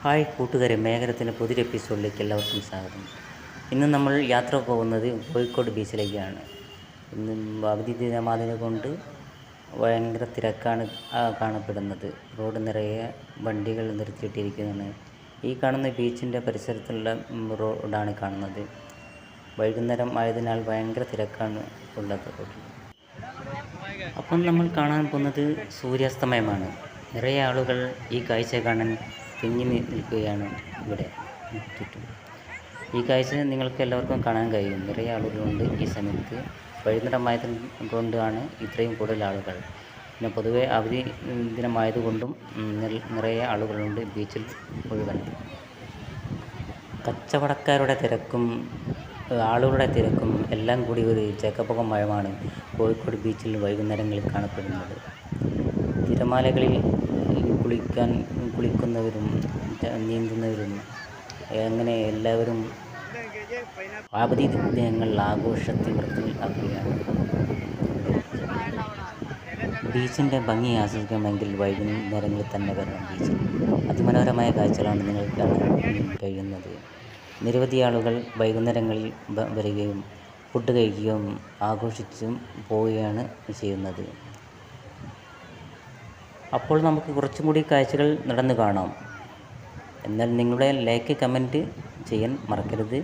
Hi കൂട്ടുകാരെ, മേഘരത്തിൻ്റെ പുതിയൊരു എപ്പിസോഡിലേക്ക് എല്ലാവർക്കും സ്വാഗതം. ഇന്ന് നമ്മൾ യാത്ര പോകുന്നത് കോഴിക്കോട് ബീച്ചിലേക്കാണ്. ഇന്ന് അവധി ദിനമായതിനെ കൊണ്ട് ഭയങ്കര തിരക്കാണ് കാണപ്പെടുന്നത്. റോഡ് നിറയെ വണ്ടികൾ നിർത്തിയിട്ടിരിക്കുന്നതാണ്. ഈ കാണുന്ന ബീച്ചിൻ്റെ പരിസരത്തുള്ള റോഡാണ് കാണുന്നത്. വൈകുന്നേരം ആയതിനാൽ ഭയങ്കര തിരക്കാണ് ഉള്ളത് റോഡിൽ. അപ്പം നമ്മൾ കാണാൻ പോകുന്നത് സൂര്യാസ്തമയമാണ്. നിറയെ ആളുകൾ ഈ കാഴ്ച കാണാൻ തിങ്ങി നിൽക്കുകയാണ് ഇവിടെ ചുറ്റും. ഈ കാഴ്ച നിങ്ങൾക്ക് എല്ലാവർക്കും കാണാൻ കഴിയും. നിറയെ ആളുകളുണ്ട് ഈ സമയത്ത്. വൈകുന്നേരമായത് കൊണ്ടാണ് ഇത്രയും കൂടുതൽ ആളുകൾ. പിന്നെ പൊതുവെ അവധി ദിനമായതുകൊണ്ടും നിറയെ ആളുകളുണ്ട് ബീച്ചിൽ മുഴുവൻ. കച്ചവടക്കാരുടെ തിരക്കും ആളുകളുടെ തിരക്കും എല്ലാം കൂടി ഒരു ജഗപുകമയമാണ് കോഴിക്കോട് ബീച്ചിൽ വൈകുന്നേരങ്ങളിൽ കാണപ്പെടുന്നത്. തിരമാലകളിൽ കുളിക്കുന്നവരും നീന്തുന്നവരും അങ്ങനെ എല്ലാവരും അവധി ദിനങ്ങൾ ആഘോഷത്തിവൃത്തിൽ ആക്കുകയാണ്. ബീച്ചിൻ്റെ ഭംഗി ആസ്വദിക്കണമെങ്കിൽ വൈകുന്നേരങ്ങളിൽ തന്നെ വരണം ബീച്ചിൽ. അതിമനോഹരമായ കാഴ്ചകളാണ് നിങ്ങൾക്ക് കാണാൻ കഴിയുന്നത്. നിരവധി ആളുകൾ വൈകുന്നേരങ്ങളിൽ വരികയും ഫുഡ് കഴിക്കുകയും ആഘോഷിച്ചും പോവുകയാണ് ചെയ്യുന്നത്. അപ്പോൾ നമുക്ക് കുറച്ചും കൂടി കാഴ്ചകൾ നടന്നു കാണാം. എന്നാൽ നിങ്ങളുടെ ലൈക്ക് കമൻറ്റ് ചെയ്യാൻ മറക്കരുത്.